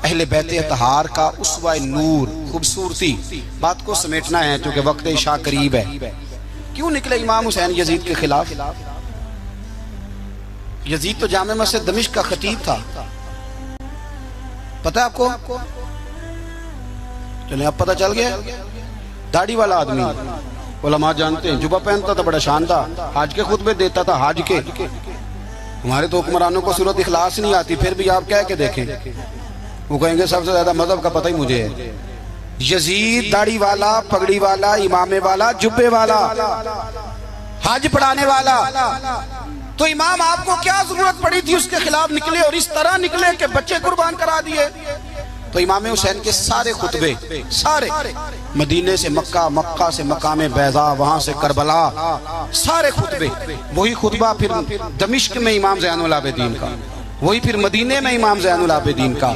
اہل بیت اطہار کا اسوہ نور خوبصورتی بات کو سمیٹنا ہے چونکہ وقت عشاء قریب ہے. کیوں نکلے امام حسین یزید کے خلاف؟ یزید تو جامع مسجد دمشق کا خطیب تھا، پتہ ہے آپ کو؟ چلیں اب پتہ چل گیا. داڑھی والا آدمی، علماء جانتے ہیں، جبہ پہنتا تھا، بڑا شان تھا، حج کے خطبے دیتا تھا. حج کے ہمارے تو حکمرانوں کو سورۃ اخلاص نہیں آتی، پھر بھی آپ کہہ کے دیکھیں، وہ کہیں گے سب سے زیادہ مذہب کا پتہ ہی مجھے ہے. یزید داڑھی والا، پگڑی والا، امامے والا، جبے والا، حج پڑھانے والا. تو امام آپ کو کیا ضرورت پڑی تھی اس کے خلاف نکلے اور اس طرح نکلے کہ بچے قربان کرا دیے؟ تو امام حسین کے سارے خطبے، سارے مدینے سے مکہ، مکہ سے مقام بیضا، وہاں سے کربلا، سارے خطبے وہی خطبہ پھر دمشق میں امام زین العابدین کا، وہی پھر مدینے میں امام زین العابدین کا.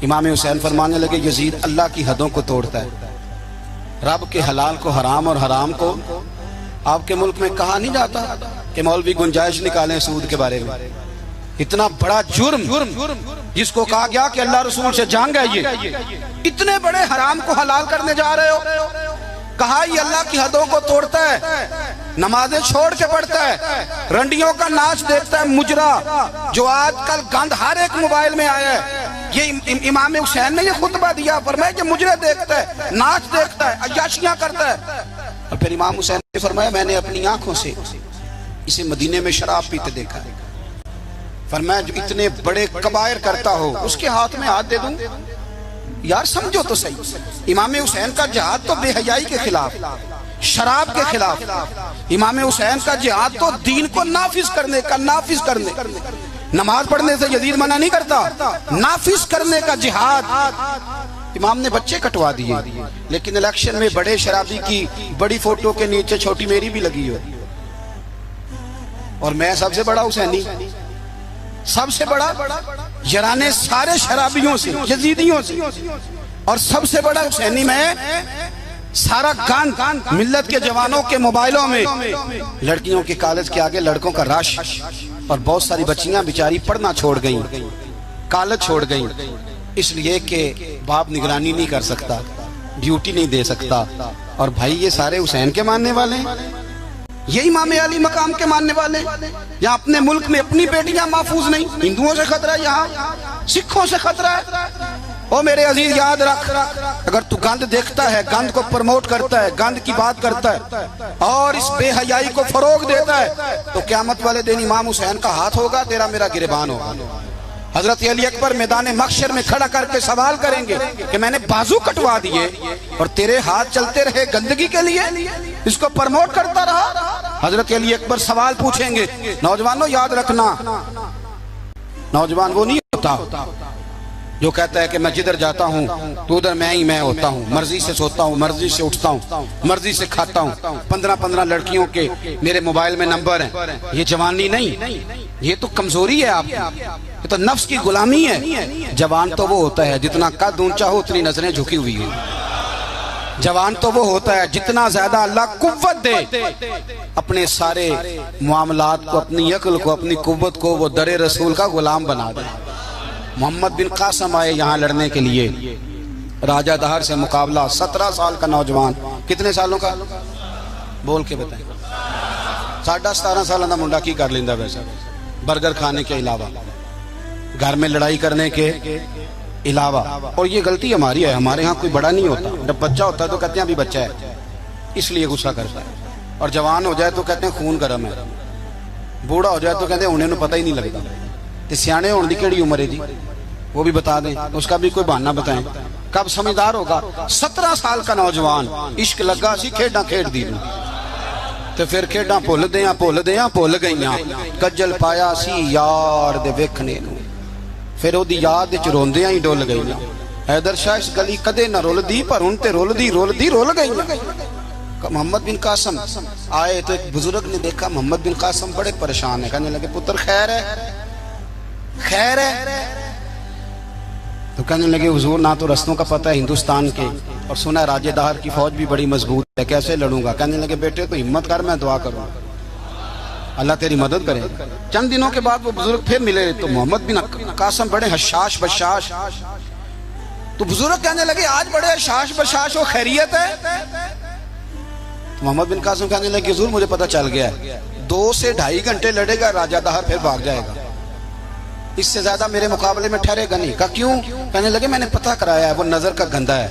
امام حسین فرمانے لگے یزید اللہ کی حدوں کو توڑتا ہے، رب کے حلال کو حرام اور حرام کو. آپ کے ملک میں کہا نہیں جاتا کہ مولوی گنجائش نکالیں سود کے بارے میں؟ اتنا بڑا جرم جس کو کہا گیا کہ اللہ رسول سے جنگ ہے، یہ اتنے بڑے حرام کو حلال کرنے جا رہے ہو. کہا یہ اللہ کی حدوں کو توڑتا ہے، نمازیں چھوڑ کے پڑھتا ہے، رنڈیوں کا ناچ دیکھتا ہے. مجرا جو آج کل گند ہر ایک موبائل میں آیا ہے، یہ امام حسین نے یہ خطبہ دیا، فرمایا کہ مجرے دیکھتا ہے، ناچ دیکھتا ہے، عیاشیاں کرتا ہے. اور پھر امام حسین نے فرمایا میں نے اپنی آنکھوں سے اسے مدینے میں شراب پیتے دیکھا ہے. فرمایا جو اتنے بڑے کبائر کرتا ہو اس کے ہاتھ میں ہاتھ دے دوں؟ یار سمجھو تو صحیح، امام حسین کا جہاد تو بے حیائی کے خلاف، شراب کے خلاف. امام حسین کا جہاد تو دین کو نافذ کرنے کا، نافذ کرنے. نماز پڑھنے سے یزید منع نہیں کرتا، نافذ کرنے کا جہاد. امام نے بچے کٹوا دیے، لیکن الیکشن میں بڑے شرابی کی بڑی فوٹو کے نیچے چھوٹی میری بھی لگی ہو، اور میں سب سے بڑا حسینی، سب سے بڑا یرانے سارے شرابیوں سے، یزیدیوں سے، اور سب سے بڑا حسینی میں. سارا گند ملت کے جوانوں کے موبائلوں میں، لڑکیوں کے کالج کے آگے لڑکوں کا رش، اور بہت ساری بچیاں بیچاری پڑھنا چھوڑ گئیں، کالج چھوڑ گئیں، اس لیے کہ باپ نگرانی نہیں کر سکتا، ڈیوٹی نہیں دے سکتا. اور بھائی یہ سارے حسین کے ماننے والے ہیں، یہ امام علی مقام کے ماننے والے. یہاں اپنے ملک میں اپنی بیٹیاں محفوظ نہیں، ہندوؤں سے خطرہ ہے، یہاں سکھوں سے خطرہ ہے. او میرے عزیز یاد رکھ، اگر تو گند دیکھتا ہے، گند کو پروموٹ کرتا ہے، گند کی بات کرتا ہے اور اس بے حیائی کو فروغ دیتا ہے، تو قیامت والے دن امام حسین کا ہاتھ ہوگا، تیرا میرا گریبان ہوگا. حضرت علی اکبر میدان محشر میں کھڑا کر کے سوال کریں گے کہ میں نے بازو کٹوا دیے اور تیرے ہاتھ چلتے رہے گندگی کے لیے، اس کو پرموٹ کرتا رہا. حضرت علی اکبر سوال پوچھیں گے. نوجوانوں یاد رکھنا، نوجوان وہ نہیں ہوتا جو کہتا ہے کہ میں جدھر جاتا ہوں تو ادھر میں ہوتا ہوں، مرضی سے سوتا ہوں، مرضی سے اٹھتا ہوں، مرضی سے کھاتا ہوں، 15 لڑکیوں کے میرے موبائل میں نمبر ہیں. یہ جوانی نہیں، یہ تو کمزوری ہے آپ کی، یہ تو نفس کی غلامی ہے. جوان تو وہ ہوتا ہے جتنا قد اونچا ہو اتنی نظریں جھکی ہوئی ہیں. جوان تو وہ ہوتا ہے جتنا زیادہ اللہ قوت دے، اپنے سارے معاملات کو، اپنی عقل کو، اپنی قوت کو وہ در رسول کا غلام بنا دے. محمد بن قاسم آئے یہاں لڑنے کے لیے، راجہ دہر سے مقابلہ. 17 سال کا نوجوان، کتنے سالوں کا بول کے بتائیں؟ 17.5 سالوں کا منڈا کی کر لیندہ ویسا، برگر کھانے کے علاوہ، گھر میں لڑائی کرنے کے علاوہ. اور یہ غلطی ہماری ہے، ہمارے ہاں کوئی بڑا نہیں ہوتا، جب بچہ ہوتا ہے تو کہتے ہیں ابھی بچہ ہے، اس لیے غصہ کرتا ہے. اور جوان ہو جائے تو کہتے ہیں خون گرم ہے، بوڑھا ہو جائے تو کہتے ہیں انہیں پتہ ہی نہیں لگتا. سیانے ہونے کی کیڑی عمر ہے جی، وہ بھی بتا دیں، اس کا بھی کوئی بہانہ بتائیں، کب سمجھدار ہوگا. 17 سال کا نوجوان، عشق لگا سی کھیڈاں کھیڈ دی، تو پھر کھیڈاں بھول گئیاں. کجل پایا سی یار دے ویکھنے نوں، پھر وہ یاد وچ روندیاں ہی ڈول گئیاں. حیدر شاہ اس گلی کدے نہ رول دی، پر ہن تے رول گئیاں. محمد بن قاسم آئے تو ایک بزرگ نے دیکھا محمد بن قاسم بڑے پریشان ہے، کہنے لگے پتر خیر ہے؟ تو کہنے لگے حضور نہ تو رستوں کا پتہ ہے ہندوستان کے، اور سنا ہے راجہ دہر کی فوج بھی بڑی مضبوط ہے، کیسے لڑوں گا؟ کہنے لگے بیٹے تو ہمت کر، میں دعا کروں اللہ تیری مدد کرے. چند دنوں کے بعد وہ بزرگ پھر ملے تو محمد بن قاسم بڑے حشاش بشاش، تو بزرگ کہنے لگے آج بڑے شاش بشاش و خیریت ہے. محمد بن قاسم کہنے لگے حضور مجھے پتہ چل گیا ہے 2 سے 2.5 گھنٹے لڑے گا راجہ دہر پھر بھاگ جائے گا, اس سے زیادہ میرے مقابلے میں ٹھہرے گا نہیں. کہا کیوں؟ کہنے لگے میں نے پتہ کرایا ہے وہ نظر کا گندہ ہے.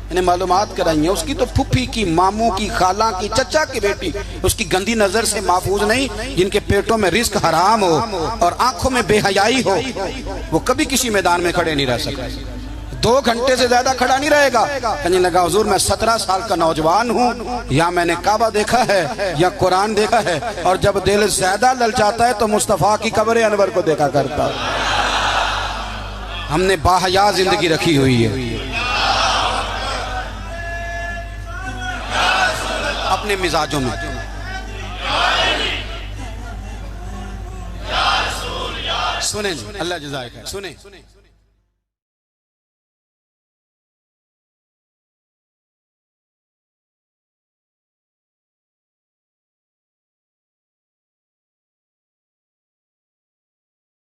میں نے معلومات کرائی ہیں اس کی تو پھپھی کی, ماموں کی, خالہ کی, چچا کی بیٹی اس کی گندی نظر سے محفوظ نہیں. جن کے پیٹوں میں رزق حرام ہو اور آنکھوں میں بے حیائی ہو وہ کبھی کسی میدان میں کھڑے نہیں رہ سکتے. 2 گھنٹے سے زیادہ کھڑا نہیں رہے گا. کہنے لگا حضور میں 17 سال کا نوجوان ہوں, یا میں نے کعبہ دیکھا ہے یا قرآن دیکھا ہے, اور جب دل زیادہ للچاتا ہے تو مصطفیٰ کی قبر انور کو دیکھا کرتا. ہم نے باحیا زندگی رکھی ہوئی ہے اپنے مزاجوں میں. سنیں اللہ جزائے خیر, سنیں